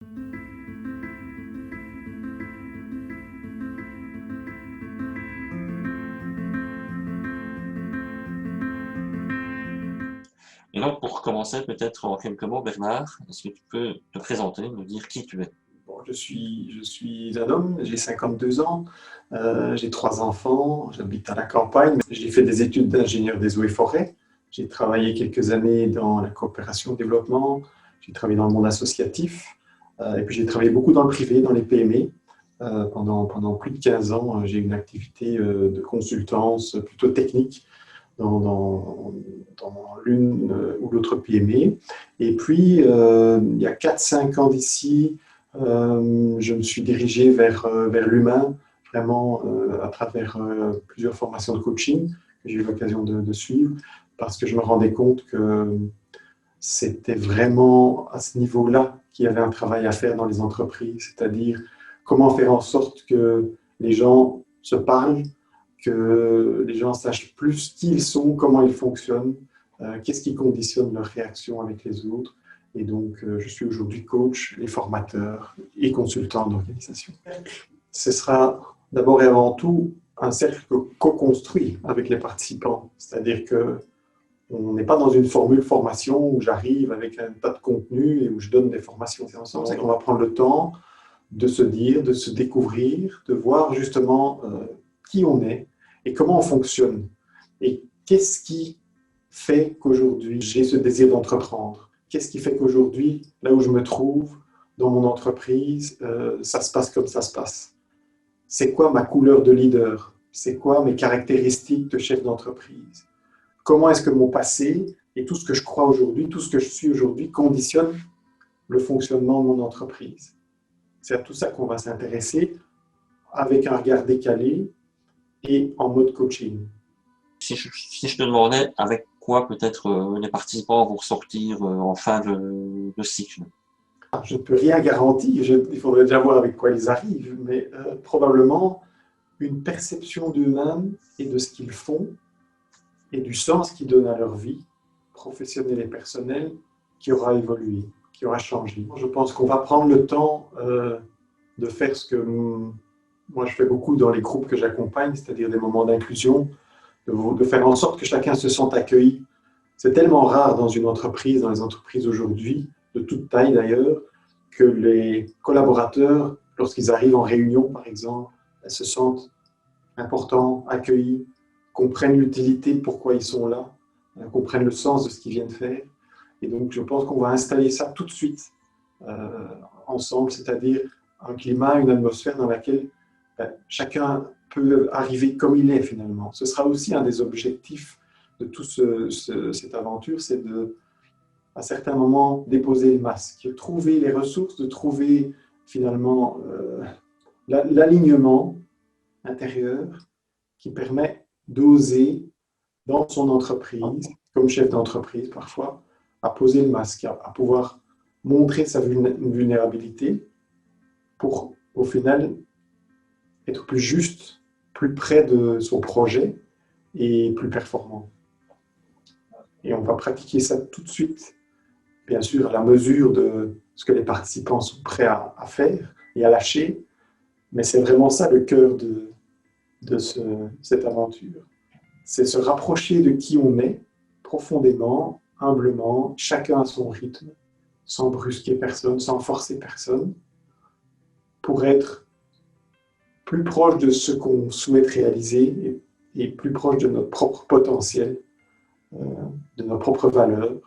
Et donc, pour commencer, peut-être en quelques mots, Bernard, est-ce que tu peux te présenter, nous dire qui tu es? Bon, je suis un homme, j'ai 52 ans, j'ai trois enfants, j'habite à la campagne. J'ai fait des études d'ingénieur des eaux et forêts. J'ai travaillé quelques années dans la coopération au développement, j'ai travaillé dans le monde associatif, et puis j'ai travaillé beaucoup dans le privé, dans les PME. Pendant plus de 15 ans, j'ai une activité de consultance plutôt technique dans l'une ou l'autre PME. Et puis, il y a 4-5 ans d'ici, je me suis dirigé vers l'humain, vraiment à travers plusieurs formations de coaching que j'ai eu l'occasion de suivre, parce que je me rendais compte que c'était vraiment à ce niveau-là qu'il y avait un travail à faire dans les entreprises, c'est-à-dire comment faire en sorte que les gens se parlent, que les gens sachent plus qui ils sont, comment ils fonctionnent, qu'est-ce qui conditionne leur réaction avec les autres. Et donc, je suis aujourd'hui coach et formateur et consultant d'organisation. Ce sera d'abord et avant tout un cercle co-construit avec les participants. C'est-à-dire qu'on n'est pas dans une formule formation où j'arrive avec un tas de contenu et où je donne des formations. C'est ensemble, c'est qu'on va prendre le temps de se dire, de se découvrir, de voir justement qui on est et comment on fonctionne. Et qu'est-ce qui fait qu'aujourd'hui j'ai ce désir d'entreprendre? Qu'est-ce qui fait qu'aujourd'hui, là où je me trouve, dans mon entreprise, ça se passe comme ça se passe? C'est quoi ma couleur de leader? C'est quoi mes caractéristiques de chef d'entreprise? Comment est-ce que mon passé et tout ce que je crois aujourd'hui, tout ce que je suis aujourd'hui conditionne le fonctionnement de mon entreprise? C'est à tout ça qu'on va s'intéresser avec un regard décalé et en mode coaching. Si je te demandais avec quoi peut-être les participants vont ressortir en fin de cycle? Je ne peux rien garantir, il faudrait déjà voir avec quoi ils arrivent, mais probablement une perception d'eux-mêmes et de ce qu'ils font et du sens qu'ils donnent à leur vie, professionnelle et personnelle, qui aura évolué, qui aura changé. Je pense qu'on va prendre le temps de faire ce que moi je fais beaucoup dans les groupes que j'accompagne, c'est-à-dire des moments d'inclusion, de faire en sorte que chacun se sente accueilli. C'est tellement rare dans une entreprise, dans les entreprises aujourd'hui, de toute taille d'ailleurs, que les collaborateurs, lorsqu'ils arrivent en réunion par exemple, se sentent importants, accueillis, comprennent l'utilité, pourquoi ils sont là, comprennent le sens de ce qu'ils viennent faire. Et donc je pense qu'on va installer ça tout de suite ensemble, c'est-à-dire un climat, une atmosphère dans laquelle chacun peut arriver comme il est finalement. Ce sera aussi un des objectifs de toute cette aventure, c'est de, à certains moments, déposer le masque, de trouver les ressources, de trouver finalement l'alignement intérieur qui permet d'oser dans son entreprise, comme chef d'entreprise parfois, à poser le masque, à pouvoir montrer sa vulnérabilité pour au final être plus juste, plus près de son projet et plus performant. Et on va pratiquer ça tout de suite, bien sûr à la mesure de ce que les participants sont prêts à faire et à lâcher, mais c'est vraiment ça le cœur de cette aventure. C'est se rapprocher de qui on est, profondément, humblement, chacun à son rythme, sans brusquer personne, sans forcer personne, pour être plus proche de ce qu'on souhaite réaliser et plus proche de notre propre potentiel, de nos propres valeurs,